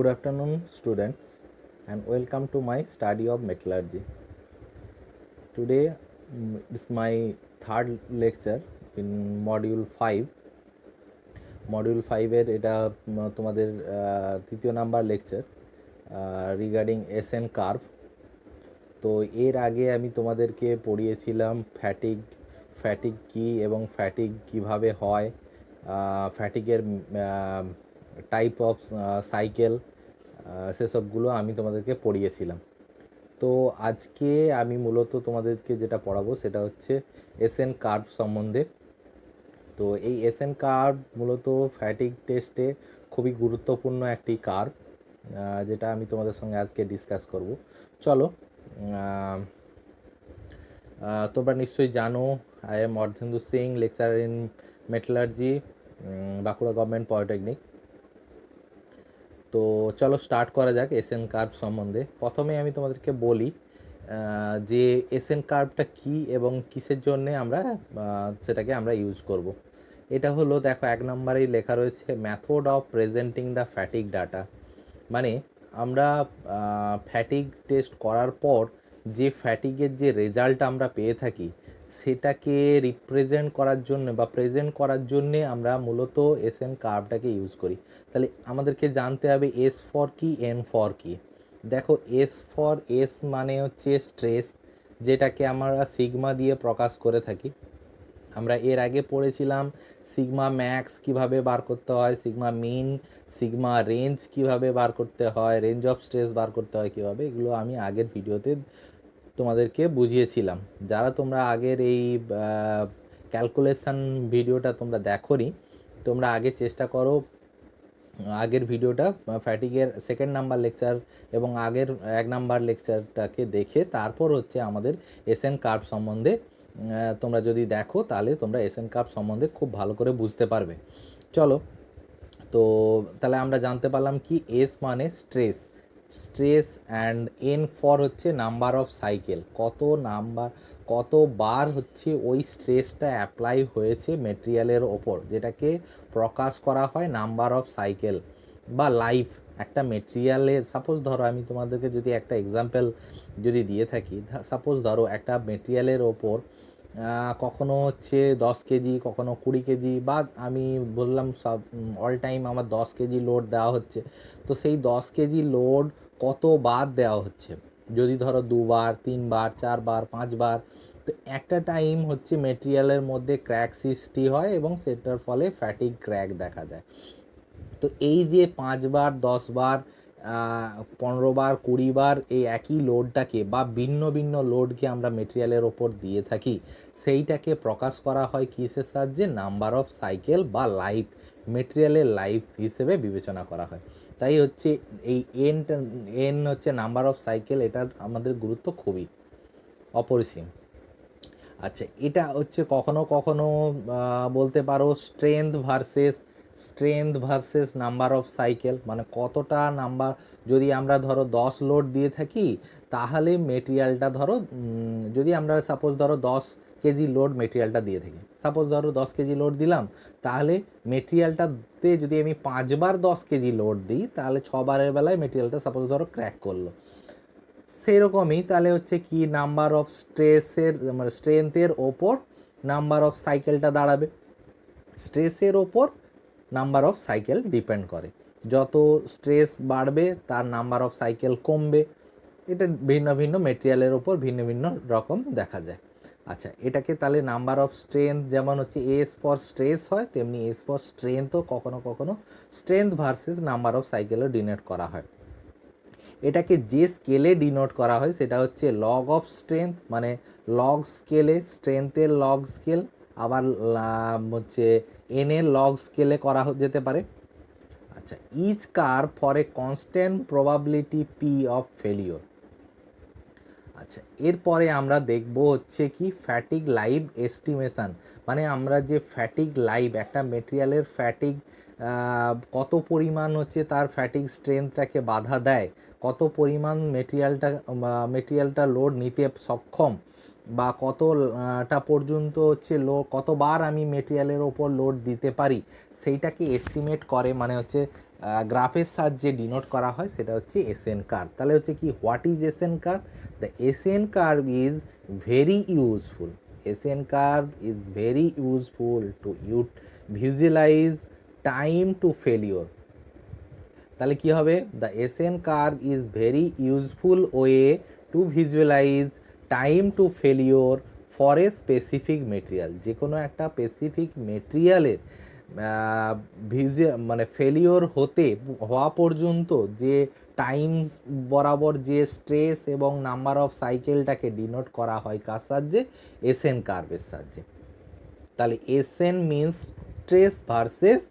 afternoon, students, and welcome to my study of metallurgy. Today is my third lecture in module 5. Module 5-এর এটা তোমাদের তৃতীয় number lecture regarding SN curve. তো এর আগে আমি তোমাদেরকে পড়িয়েছিলাম ফ্যাটিগ কী এবং ফ্যাটিগ কিভাবে হয়, ফ্যাটিগের টাইপ অফ সাইকেল, সেসবগুলো আমি তোমাদেরকে পড়িয়েছিলাম। তো আজকে আমি মূলত তোমাদেরকে যেটা পড়াবো সেটা হচ্ছে এসএন কার্ভ সম্বন্ধে। তো এই এসএন কার্ভ মূলত ফ্যাটিগ টেস্টে খুবই গুরুত্বপূর্ণ একটি কার্ভ, যেটা আমি তোমাদের সঙ্গে আজকে ডিসকাস করব। চলো, তোমরা নিশ্চয়ই জানো I am Ardhendu Singh, lecturer in metallurgy, Bankura government polytechnic. তো চলো স্টার্ট করা যাক এসএন কার্ভ সম্বন্ধে। প্রথমে আমি তোমাদেরকে বলি যে এসএন কার্ভটা কী এবং কিসের জন্যে আমরা সেটাকে আমরা ইউজ করব। এটা হলো, দেখো, 1 নম্বরেই লেখা রয়েছে method of presenting the fatigue data. মানে আমরা ফ্যাটিগ টেস্ট করার পর যে ফ্যাটিগের যে রেজাল্ট আমরা পেয়ে থাকি সেটাকে রিপ্রেজেন্ট করার জন্য বা প্রেজেন্ট করার জন্যে আমরা মূলত এসএন কার্ভটাকে ইউজ করি। তাহলে আমাদেরকে জানতে হবে এস ফর কি, এন ফর কি। দেখো, এস মানে হচ্ছে স্ট্রেস, যেটাকে আমরা সিগমা দিয়ে প্রকাশ করে থাকি। আমরা এর আগে পড়েছিলাম সিগমা ম্যাক্স কিভাবে বার করতে হয়, সিগমা মিন, সিগমা রেঞ্জ কিভাবে বার করতে হয়, রেঞ্জ অফ স্ট্রেস বার করতে হয় কিভাবে, এগুলো আমি আগের ভিডিওতে তোমাদেরকে বুঝিয়েছিলাম। যারা তোমরা আগের এই ক্যালকুলেশন ভিডিওটা তোমরা দেখোনি, তোমরা আগে চেষ্টা করো আগের ভিডিওটা, ফ্যাটিগের 2nd নাম্বার লেকচার এবং আগের 1 নাম্বার লেকচারটাকে দেখে তারপর হচ্ছে আমাদের এসএন কার্ভ সম্বন্ধে তোমরা যদি দেখো তাহলে তোমরা এসএন কার্ভ সম্বন্ধে খুব ভালো করে বুঝতে পারবে। চলো, তো তাহলে আমরা জানতে পারলাম কি এস মানে স্ট্রেস অ্যান্ড এন ফর হচ্ছে নাম্বার অফ সাইকেল, কতবার হচ্ছে ওই স্ট্রেসটা অ্যাপ্লাই হয়েছে মেটেরিয়ালের ওপর, যেটাকে প্রকাশ করা হয় নাম্বার অফ সাইকেল বা লাইফ একটা মেটেরিয়ালের। সাপোজ ধরো, আমি তোমাদেরকে যদি একটা এক্সাম্পল যদি দিয়ে থাকি, সাপোজ ধরো একটা মেটেরিয়ালের ওপর কখনো হচ্ছে 10 কেজি, কখনো 20 কেজি, বা আমি বললাম সব অল টাইম আমার 10 কেজি লোড দেওয়া হচ্ছে। তো সেই 10 কেজি লোড কতবার দেওয়া হচ্ছে, যদি ধরো 2বার, 3বার, 4বার, 5বার, তো একটা টাইম হচ্ছে মেটেরিয়ালের মধ্যে ক্র্যাক সৃষ্টি হয় এবং সেটার ফলে ফ্যাটিগ ক্র্যাক দেখা যায়। তো এই যে 5বার, 10বার, 15বার, 20বার এই একই লোডটাকে বা ভিন্ন ভিন্ন লোডকে আমরা মেটেরিয়ালের ওপর দিয়ে থাকি, সেইটাকে প্রকাশ করা হয় কিসের সাহায্যে, নাম্বার অফ সাইকেল বা লাইফ, মেটেরিয়ালের লাইফ হিসেবে বিবেচনা করা হয়। তাই হচ্ছে এই এন হচ্ছে নাম্বার অফ সাইকেল, এটার আমাদের গুরুত্ব খুবই অপরিসীম। আচ্ছা, এটা হচ্ছে কখনো কখনো বলতে পারো strength versus number of cycle, মানে কতটা নাম্বার, যদি আমরা ধরো 10 লোড দিয়ে থাকি তাহলে মেটেরিয়ালটা ধরো, যদি আমরা সাপোজ ধরো 10 কেজি লোড মেটেরিয়ালটা দিয়ে থাকি, সাপোজ ধরো 10 কেজি লোড দিলাম, তাহলে মেটেরিয়ালটাতে যদি আমি 5বার 10 কেজি লোড দিই তাহলে 6বারের বেলায় মেটেরিয়ালটা সাপোজ ধরো ক্র্যাক করলো। সেই রকমই তাহলে হচ্ছে কি নাম্বার অফ মানে স্ট্রেংথের ওপর নাম্বার অফ সাইকেলটা দাঁড়াবে, স্ট্রেসের ওপর নাম্বার অফ সাইকেল ডিপেন্ড করে। যত স্ট্রেস বাড়বে তার নাম্বার অফ সাইকেল কমবে। এটা ভিন্ন ভিন্ন মেটেরিয়ালের ওপর ভিন্ন ভিন্ন রকম দেখা যায়। আচ্ছা, এটাকে তাহলে নাম্বার অফ স্ট্রেংথ যেমন হচ্ছে এস ফর স্ট্রেস হয়, তেমনি এস ফর স্ট্রেংথও কখনো কখনো স্ট্রেংথ ভার্সেস নাম্বার অফ সাইকেলও ডিনোট করা হয়। এটাকে যে স্কেলে ডিনোট করা হয় সেটা হচ্ছে লগ অফ স্ট্রেংথ, মানে লগ স্কেলে, স্ট্রেংথের লগ স্কেল, আবার হচ্ছে এনের লগ স্কেলে করা যেতে পারে। আচ্ছা, each car for a constant probability P of failure. আচ্ছা, এরপরে আমরা দেখব হচ্ছে কি ফ্যাটিগ লাইভ এস্টিমেশান, মানে আমরা যে ফ্যাটিগ লাইভ, একটা মেটেরিয়ালের ফ্যাটিগ কত পরিমাণ হচ্ছে তার ফ্যাটিগ স্ট্রেংথটাকে বাধা দেয়, কত পরিমাণ মেটেরিয়ালটা লোড নিতে সক্ষম, বা কতটা পর্যন্ত হচ্ছে কতবার আমি মেটেরিয়ালের ওপর লোড দিতে পারি, সেইটাকে এস্টিমেট করে, মানে হচ্ছে গ্রাফের সাহায্যে ডিনোট করা হয় সেটা হচ্ছে এসএন কার্ভ। তাহলে হচ্ছে কি, what is SN curve? The SN curve is very useful, SN curve is very useful to visualise time to failure. তাহলে কি হবে, the SN curve is very useful way to visualise time to failure for a specific material. যে কোনো একটা specific মেটেরিয়ালের মানে failure হওয়া পর্যন্ত যে টাইম বরাবর যে স্ট্রেস এবং নাম্বার অফ সাইকেলটাকে ডিনোট করা হয় কার সাহায্যে? এসএন কার্ভের সাহায্যে। তাহলে SN means stress versus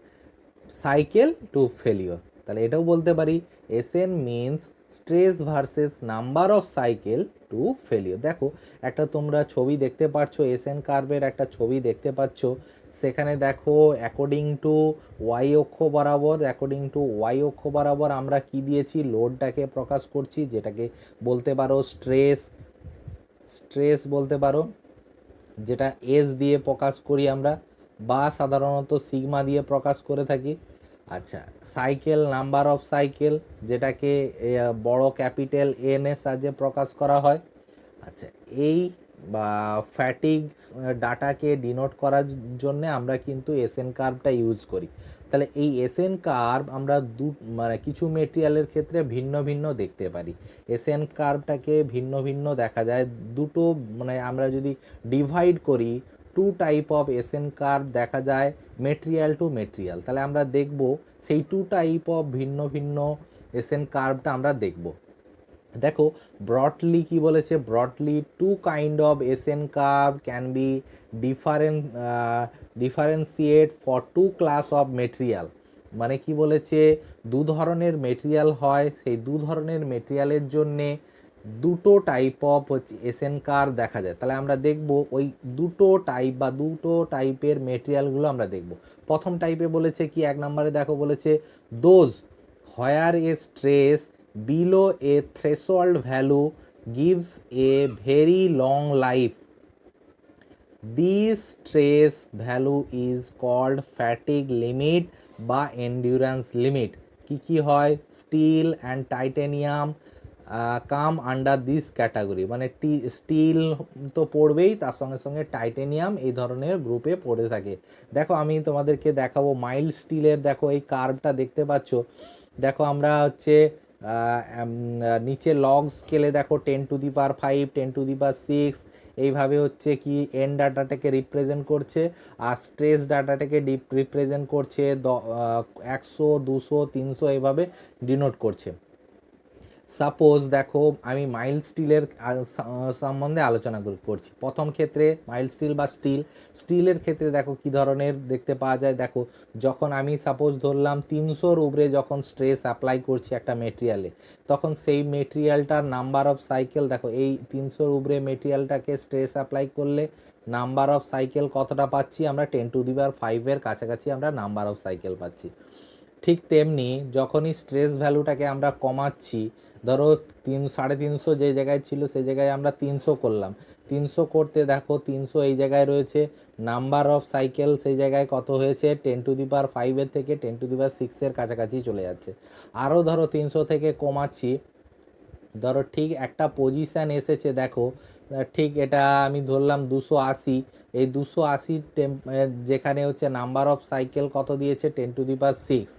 cycle to failure. তাহলে এটাও বলতে পারি SN means stress versus number of cycle to failure. দেখো একটা তোমরা ছবি দেখতে পাচ্ছ, এসএন কার্ভের একটা ছবি দেখতে পাচ্ছ। সেখানে দেখো অ্যাকর্ডিং টু ওয়াই অক্ষ বরাবর আমরা কি দিয়েছি? লোডটাকে প্রকাশ করছি, যেটাকে বলতে পারো স্ট্রেস বলতে পারো, যেটা এস দিয়ে প্রকাশ করি আমরা, বা সাধারণত সিগমা দিয়ে প্রকাশ করে থাকি। আচ্ছা, সাইকেল, নাম্বার অফ সাইকেল, যেটাকে বড় ক্যাপিটাল এন এর সাহায্যে প্রকাশ করা হয়। আচ্ছা, এই বা ফ্যাটিগ ডাটাকে ডিনোট করার জন্য আমরা কিন্তু এসএন কার্ভটা ইউজ করি। তাহলে এই এসএন কার্ভ আমরা মানে কিছু মেটেরিয়ালের ক্ষেত্রে ভিন্ন ভিন্ন দেখতে পারি। এসএন কার্ভটাকে ভিন্ন ভিন্ন দেখা যায় দুটো, মানে আমরা যদি ডিভাইড করি, two type of SN curve দেখা যায় মেটেরিয়াল টু মেটেরিয়াল। তাহলে আমরা দেখব সেই টু টাইপ অফ ভিন্ন ভিন্ন এসএন কার্ভটা আমরা দেখব। দেখো ব্রডলি কি বলেছে, broadly two kind of SN curve can be differentiate for two class of material. মানে কি বলেছে, দু ধরনের মেটেরিয়াল হয়, সেই দু ধরনের মেটেরিয়ালের জন্যে দুটো টাইপ অফ এসএন কার্ভ দেখা যায়। তাহলে আমরা দেখব ওই দুটো টাইপ বা দুটো টাইপের মেটেরিয়ালগুলো আমরা দেখব। প্রথম টাইপে বলেছে কি, এক নম্বরে দেখো বলেছে those where A stress below a threshold value gives a very long life. This stress value is called fatigue limit বা endurance limit. কি হয়? Steel and titanium come under this category. মানে স্টিল তো পড়বেই, তার সঙ্গে সঙ্গে টাইটেনিয়াম এই ধরনের গ্রুপে পড়ে থাকে। দেখো আমি তোমাদেরকে দেখাবো মাইল্ড স্টিলের, দেখো এই কার্ভটা দেখতে পাচ্ছ। দেখো আমরা হচ্ছে নিচে লগ স্কেলে দেখো 10⁵, 10⁶, এইভাবে হচ্ছে কি এন ডাটাটাকে রিপ্রেজেন্ট করছে, আর স্ট্রেস ডাটাটাকে রিপ্রেজেন্ট করছে 100, 200, 300 এইভাবে ডিনোট করছে। সাপোজ দেখো আমি মাইল্ড স্টিলের সম্বন্ধে আলোচনা করছি। প্রথম ক্ষেত্রে মাইল্ড স্টিল বা স্টিলের ক্ষেত্রে দেখো কি ধরনের দেখতে পাওয়া যায়। দেখো যখন আমি সাপোজ ধরলাম 300-র উপরে যখন স্ট্রেস অ্যাপ্লাই করছি একটা মেটেরিয়ালে, তখন সেই মেটেরিয়ালটার নাম্বার অফ সাইকেল, দেখো এই 300-র উপরে মেটেরিয়ালটাকে স্ট্রেস অ্যাপ্লাই করলে নাম্বার অফ সাইকেল কতটা পাচ্ছি আমরা? 10⁵ কাছাকাছি আমরা নাম্বার অফ সাইকেল পাচ্ছি। ঠিক তেমনি যখনই স্ট্রেস ভ্যালুটাকে আমরা কমাচ্ছি, ধরো 350 যে জায়গায় ছিল সেই জায়গায় আমরা 300 করলাম, 300 করতে দেখো 300 এই জায়গায় রয়েছে, নাম্বার অফ সাইকেল সেই জায়গায় কত হয়েছে? 10⁵ থেকে 10⁶ কাছাকাছি চলে যাচ্ছে। আরও ধরো 300 থেকে কমাচ্ছি, ধরো ঠিক একটা পজিশান এসেছে, দেখো ঠিক এটা আমি ধরলাম 280, এই 280 যেখানে হচ্ছে নাম্বার অফ সাইকেল কত দিয়েছে? 10⁶।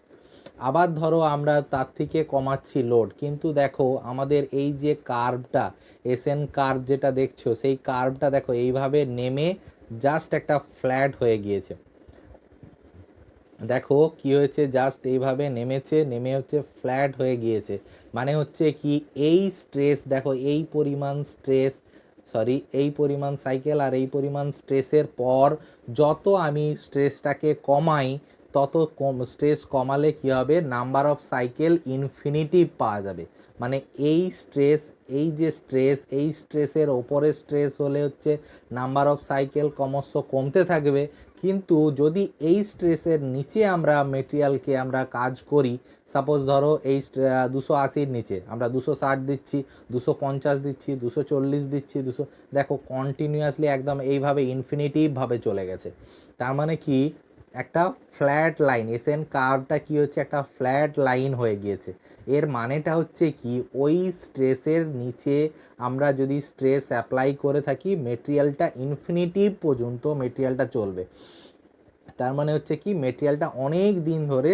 আবার ধরো আমরা তার থেকে কমাচ্ছি লোড, কিন্তু দেখো আমাদের এই যে কার্ভটা, এসএন কার্ভ যেটা দেখছো, সেই কার্ভটা দেখো এইভাবে নেমে জাস্ট একটা ফ্ল্যাট হয়ে গিয়েছে। দেখো কি হয়েছে, জাস্ট এইভাবে নেমে হচ্ছে ফ্ল্যাট হয়ে গিয়েছে। মানে হচ্ছে কি, এই স্ট্রেস দেখো, এই পরিমাণ সাইকেল আর এই পরিমাণ স্ট্রেসের পর যত আমি স্ট্রেসটাকে কমাই, তত স্ট্রেস কমালে কি হবে? নাম্বার অফ সাইকেল ইনফিনিটিভ পাওয়া যাবে। মানে এই স্ট্রেসের ওপরে স্ট্রেস হলে হচ্ছে নাম্বার অফ সাইকেল ক্রমশ কমতে থাকবে। কিন্তু যদি এই স্ট্রেসের নিচে আমরা মেটেরিয়ালকে আমরা কাজ করি, সাপোজ ধরো এই 280-র নিচে আমরা 260 দিচ্ছি, 250 দিচ্ছি, 240 দিচ্ছি, দেখো কন্টিনিউয়াসলি একদম এইভাবে ইনফিনিটিভভাবে চলে গেছে। তার মানে কি, একটা ফ্ল্যাট লাইন, এসএন কার্ভটা কি হচ্ছে, একটা ফ্ল্যাট লাইন হয়ে গিয়েছে। এর মানেটা হচ্ছে কি, ওই স্ট্রেসের নিচে আমরা যদি স্ট্রেস অ্যাপ্লাই করে থাকি, মেটেরিয়ালটা ইনফিনিটিভ পর্যন্ত মেটেরিয়ালটা চলবে। তার মানে হচ্ছে কি, মেটেরিয়ালটা অনেক দিন ধরে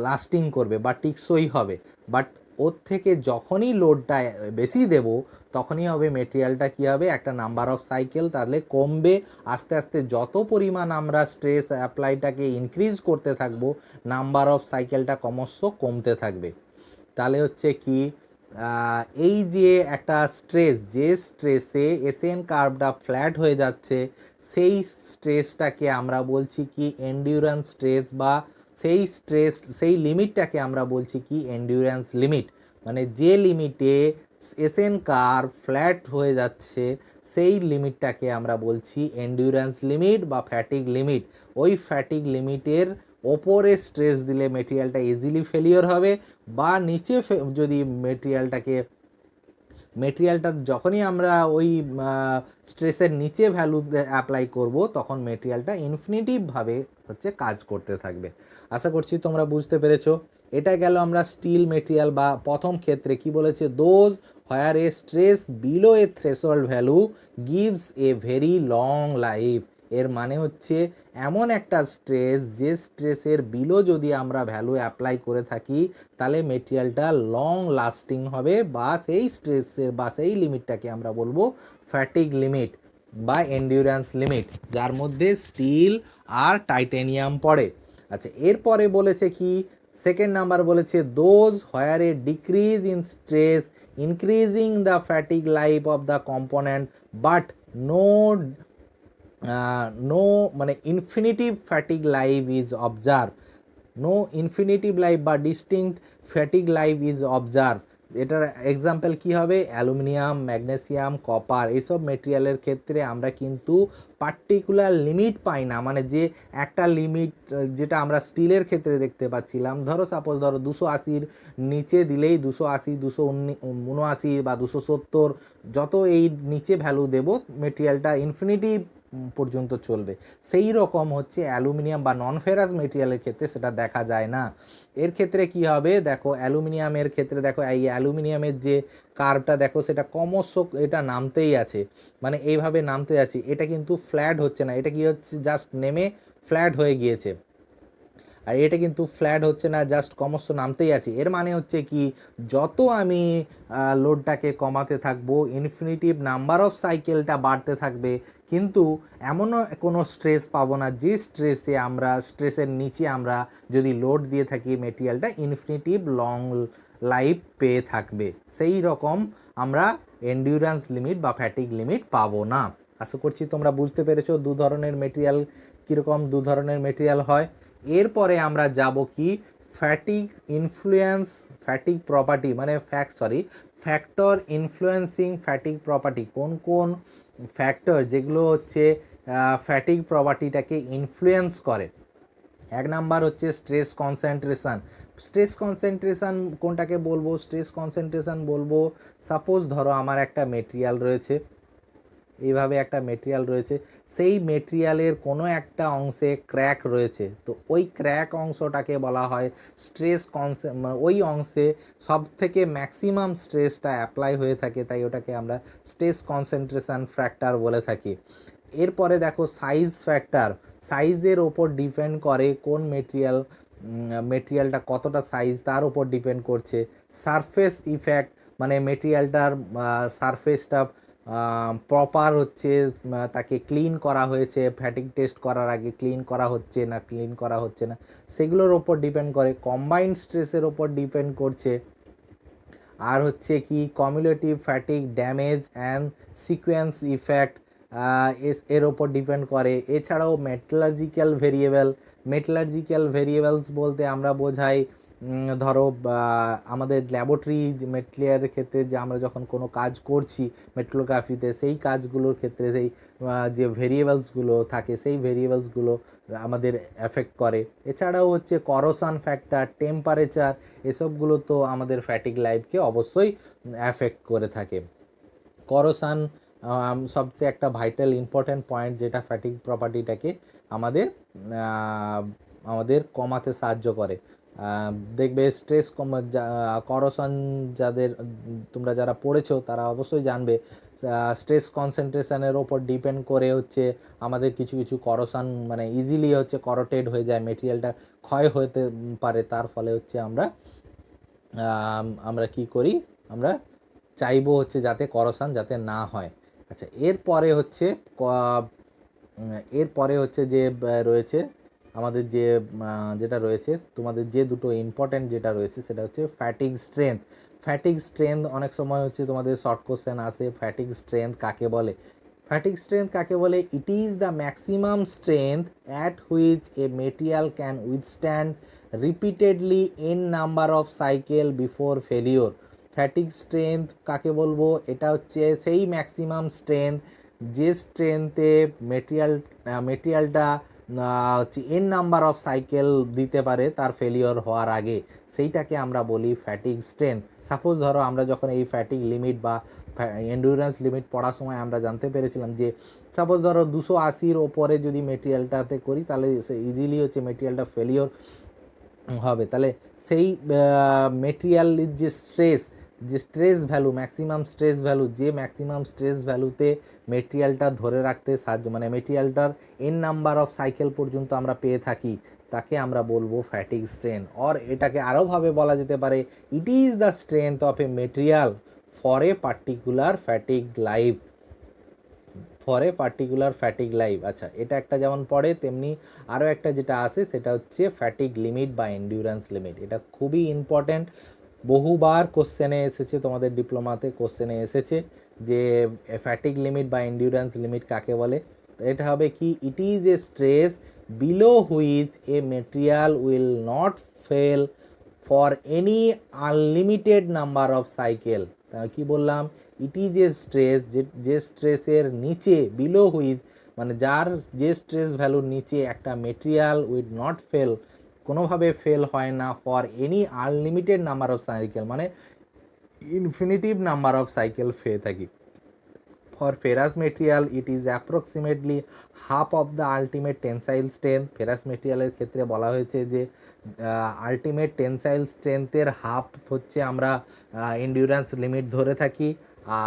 লাস্টিং করবে বা টিকসই হবে। বাট ওর থেকে যখনই লোডটা বেশি দেব, তখনই হবে মেটেরিয়ালটা কি হবে, একটা নাম্বার অফ সাইকেল তাহলে কমবে। আস্তে আস্তে যত পরিমাণ আমরা স্ট্রেস অ্যাপ্লাইটাকে ইনক্রিজ করতে থাকবো, নাম্বার অফ সাইকেলটা ক্রমশ কমতে থাকবে। তাহলে হচ্ছে কি, এই যে একটা স্ট্রেস, যে স্ট্রেসে এসএন কার্ভটা ফ্ল্যাট হয়ে যাচ্ছে, সেই স্ট্রেসটাকে আমরা বলছি কি এন্ডিউরেন্স স্ট্রেস, বা সেই স্ট্রেস, সেই লিমিটটাকে আমরা বলছি কি এন্ডিউরেন্স লিমিট। মানে যে লিমিটে এসএন কার্ভ ফ্ল্যাট হয়ে যাচ্ছে, সেই লিমিটটাকে আমরা বলছি এন্ডিউরেন্স লিমিট বা ফ্যাটিগ লিমিট। ওই ফ্যাটিগ লিমিটের ওপরে স্ট্রেস দিলে মেটেরিয়ালটা ইজিলি ফেলিওর হবে, বা নিচে যদি মেটেরিয়ালটা যখনই আমরা ওই স্ট্রেসের নিচে ভ্যালু অ্যাপ্লাই করব, তখন মেটেরিয়ালটা ইনফিনিটিভভাবে হচ্ছে কাজ করতে থাকবে। আশা করছি তোমরা বুঝতে পেরেছো। এটা গেল আমরা স্টিল মেটেরিয়াল বা প্রথম ক্ষেত্রে কি বলেছে, those where A stress below A threshold value gives a very long life. এর মানে হচ্ছে এমন একটা স্ট্রেস, যে স্ট্রেসের বিলো যদি আমরা ভ্যালু অ্যাপ্লাই করে থাকি, তাহলে মেটেরিয়ালটা লং লাস্টিং হবে, বা সেই স্ট্রেসের বা সেই লিমিটটাকে আমরা বলবো ফ্যাটিগ লিমিট বা এন্ডিউরেন্স লিমিট, যার মধ্যে স্টিল আর টাইটেনিয়াম পড়ে। আচ্ছা, এরপরে বলেছে কি, সেকেন্ড নাম্বার বলেছে those where a decrease in stress increasing the fatigue life of the component, but no no মানে infinitive fatigue life is observe. No infinitive life বা distinct fatigue life is observe. এটার example কি হবে, aluminium, magnesium, copper, এইসব মেটেরিয়ালের ক্ষেত্রে আমরা কিন্তু particular limit পাই না। মানে যে একটা লিমিট, যেটা আমরা স্টিলের ক্ষেত্রে দেখতে পাচ্ছিলাম, সাপোজ ধরো 280-র নিচে দিলেই 280, 279 বা 270, যত এই নিচে ভ্যালু দেব, মেটেরিয়ালটা ইনফিনিটি পর্যন্ত চলবে। সেই রকম হচ্ছে অ্যালুমিনিয়াম বা নন ফেরাস মেটেরিয়ালের ক্ষেত্রে সেটা দেখা যায় না। এর ক্ষেত্রে কি হবে, দেখো অ্যালুমিনিয়ামের ক্ষেত্রে দেখো, এই অ্যালুমিনিয়ামের যে কার্ভটা দেখো, সেটা ক্রমশ এটা নামতেই আছে, মানে এইভাবে নামতে আছে। এটা কিন্তু ফ্ল্যাট হচ্ছে না, এটা কি হচ্ছে, জাস্ট নেমে ফ্ল্যাট হয়ে গিয়েছে। আর এটা কিন্তু ফ্ল্যাট হচ্ছে না, জাস্ট ক্রমশ নামতেই আছে। এর মানে হচ্ছে কি, যত আমি লোডটাকে কমাতে থাকবো, ইনফিনিটিভ নাম্বার অফ সাইকেলটা বাড়তে থাকবে, কিন্তু এমনও কোনো স্ট্রেস পাবো না যে স্ট্রেসের নিচে আমরা যদি লোড দিয়ে থাকি, মেটেরিয়ালটা ইনফিনিটিভ লং লাইফ পেয়ে থাকবে। সেই রকম আমরা এন্ডিউরেন্স লিমিট বা ফ্যাটিগ লিমিট পাবো না। আশা করছি তোমরা বুঝতে পেরেছো দু ধরনের মেটেরিয়াল কীরকম, দু ধরনের মেটেরিয়াল হয়। এরপরে আমরা যাব কি, ফ্যাটিগ ইনফ্লুয়েন্স ফ্যাটিগ প্রপার্টি, মানে ফ্যাক্টর ইনফ্লুয়েন্সিং ফ্যাটিগ প্রপার্টি। কোন কোন ফ্যাক্টর যেগুলো হচ্ছে ফ্যাটিগ প্রপার্টিটাকে ইনফ্লুয়েন্স করে। এক নাম্বার হচ্ছে স্ট্রেস কনসেন্ট্রেশন। স্ট্রেস কনসেন্ট্রেশন কোনটাকে বলবো, স্ট্রেস কনসেন্ট্রেশন বলবো, সাপোজ ধরো আমার একটা মেটেরিয়াল রয়েছে, এইভাবে একটা মেটেরিয়াল রয়েছে, সেই মেটেরিয়ালের কোনো একটা অংশে ক্র্যাক রয়েছে, তো ওই ক্র্যাক অংশটাকে বলা হয় স্ট্রেস ওই অংশে সব থেকে ম্যাক্সিমাম স্ট্রেসটা অ্যাপ্লাই হয়ে থাকে, তাই ওটাকে আমরা স্ট্রেস কনসেন্ট্রেশন ফ্যাক্টর বলে থাকি। এরপরে দেখো সাইজ ফ্যাক্টর, সাইজের ওপর ডিপেন্ড করে কোন মেটেরিয়ালটা কতটা সাইজ, তার উপর ডিপেন্ড করছে। সারফেস ইফেক্ট, মানে মেটেরিয়ালটার সারফেসটা প্রপার হচ্ছে, তাকে ক্লিন করা হয়েছে, ফ্যাটিং টেস্ট করার আগে ক্লিন করা হচ্ছে না ক্লিন করা হচ্ছে না, সেগুলোর ওপর ডিপেন্ড করে। কম্বাইন্ড স্ট্রেসের ওপর ডিপেন্ড করছে। আর হচ্ছে কি, cumulative fatigue damage and sequence effect, এর ওপর ডিপেন্ড করে। এছাড়াও মেটালার্জিক্যাল ভেরিয়েবলস বলতে আমরা বোঝাই, ধরো আমাদের ল্যাবরেটরি মেটেরিয়ালের ক্ষেত্রে যে আমরা যখন কোনো কাজ করছি মেট্রোগ্রাফিতে, সেই কাজগুলোর ক্ষেত্রে সেই যে ভেরিয়েবলসগুলো থাকে, সেই ভেরিয়েবলসগুলো আমাদের এফেক্ট করে। এছাড়াও হচ্ছে করোশন ফ্যাক্টর, টেম্পারেচার, এসবগুলো তো আমাদের ফ্যাটিগ লাইফকে অবশ্যই এফেক্ট করে থাকে। করোশন সবচেয়ে একটা ভাইটাল ইম্পর্ট্যান্ট পয়েন্ট, যেটা ফ্যাটিগ প্রপার্টিটাকে আমাদের আমাদের কমাতে সাহায্য করে। দেখবে স্ট্রেস করোশন, যাদের তোমরা যারা পড়েছো তারা অবশ্যই জানবে, স্ট্রেস কনসেন্ট্রেশনের ওপর ডিপেন্ড করে হচ্ছে আমাদের কিছু কিছু করোশন মানে ইজিলি হচ্ছে করোটেড হয়ে যায়, মেটেরিয়ালটা ক্ষয় হতে পারে। তার ফলে হচ্ছে আমরা কি করি, আমরা চাইবো হচ্ছে যাতে করোশন যাতে না হয়। আচ্ছা, এরপরে হচ্ছে যে রয়েছে আমাদের যে যেটা রয়েছে তোমাদের যে দুটো ইম্পর্ট্যান্ট যেটা রয়েছে সেটা হচ্ছে ফ্যাটিগ স্ট্রেংথ। ফ্যাটিগ স্ট্রেংথ অনেক সময় হচ্ছে তোমাদের শর্ট কোশ্চেন আসে, ফ্যাটিগ স্ট্রেংথ কাকে বলে। ফ্যাটিগ স্ট্রেংথ কাকে বলে? It is the maximum strength at which a material can withstand repeatedly in number of cycle before failure. Fatigue strength কাকে বলবো? এটা হচ্ছে সেই ম্যাক্সিমাম স্ট্রেংথ যে স্ট্রেংথে মেটেরিয়ালটা হচ্ছে এন নাম্বার অফ সাইকেল দিতে পারে তার ফেলিওর হওয়ার আগে, সেইটাকে আমরা বলি ফ্যাটিগ স্ট্রেংথ। সাপোজ ধরো আমরা যখন এই ফ্যাটিগ লিমিট বা এন্ডুরেন্স লিমিট পড়ার সময় আমরা জানতে পেরেছিলাম যে সাপোজ ধরো 280-র ওপরে যদি মেটেরিয়ালটাতে করি তাহলে ইজিলি হচ্ছে মেটেরিয়ালটা ফেলিওর হবে। তাহলে সেই মেটেরিয়ালের যে stress value, maximum stress value, যে ম্যাক্সিমাম স্ট্রেস ভ্যালুতে মেটেরিয়ালটা ধরে রাখতে সাহায্য মানে মেটেরিয়ালটার এন নাম্বার অফ সাইকেল পর্যন্ত আমরা পেয়ে থাকি, তাকে আমরা বলবো ফ্যাটিগ স্ট্রেন। অর এটাকে আরোভাবে বলা যেতে পারে, it is the strength of A material for a particular fatigue life. আচ্ছা, এটা একটা যেমন পড়ে, তেমনি আরও একটা যেটা আসে সেটা হচ্ছে ফ্যাটিগ লিমিট বা এন্ডিউরেন্স লিমিট। এটা খুবই ইম্পর্ট্যান্ট, বহুবার কোশ্চেনে এসেছে, তোমাদের ডিপ্লোমাতে কোশ্চেনে এসেছে যে ফ্যাটিগ লিমিট বা এন্ডিউরেন্স লিমিট কাকে বলে। এটা হবে কি, it is a stress below which a material will not fail for any unlimited number of cycle. কি বললাম? ইট ইজ এ স্ট্রেস, যে স্ট্রেসের নিচে, বিলো হুইচ মানে যার যে স্ট্রেস ভ্যালুর নিচে একটা মেটেরিয়াল উইল নট ফেল, কোনোভাবে ফেল হয় না, for any unlimited number of cycle মানে ইনফিনিটিভ নাম্বার অফ সাইকেল পেয়ে থাকি। For ferrous material it is approximately half of the ultimate tensile strength. Ferrous মেটেরিয়ালের ক্ষেত্রে বলা হয়েছে যে আলটিমেট টেনসাইল স্ট্রেংথের হাফ হচ্ছে আমরা এন্ডিউরেন্স লিমিট ধরে থাকি।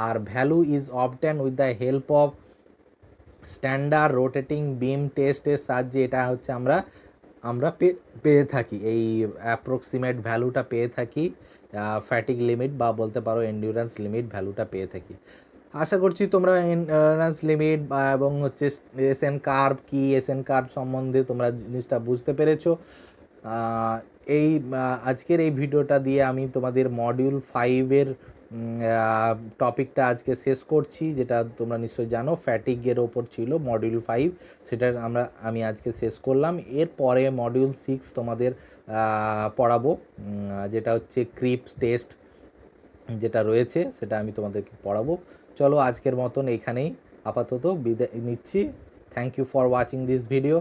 আর value is obtain with the help of standard rotating beam টেস্টের সাহায্যে এটা হচ্ছে আমরা পেয়ে থাকি, এই অ্যাপ্রক্সিমেট ভ্যালুটা পেয়ে থাকি, ফ্যাটিগ লিমিট বা বলতে পারো এন্ডিউরেন্স লিমিট ভ্যালুটা পেয়ে থাকি। আশা করছি তোমরা এন্ডিউরেন্স লিমিট এবং হচ্ছে এসএন কার্ভ কি, এসএন কার্ভ সম্বন্ধে তোমরা জিনিসটা বুঝতে পেরেছো। এই আজকের এই ভিডিওটা দিয়ে আমি তোমাদের মডিউল 5-এর টপিকটা আজকে শেষ করছি, যেটা তোমরা নিশ্চয়ই জানো ফ্যাটিগের ওপর ছিল মডিউল 5, সেটা আমি আজকে শেষ করলাম। এরপরে মডিউল 6 তোমাদের পড়াবো, যেটা হচ্ছে ক্রিপস টেস্ট যেটা রয়েছে সেটা আমি তোমাদেরকে পড়াবো। চলো আজকের মতন এখানেই আপাতত বিদায় নিচ্ছি। Thank you for watching this video.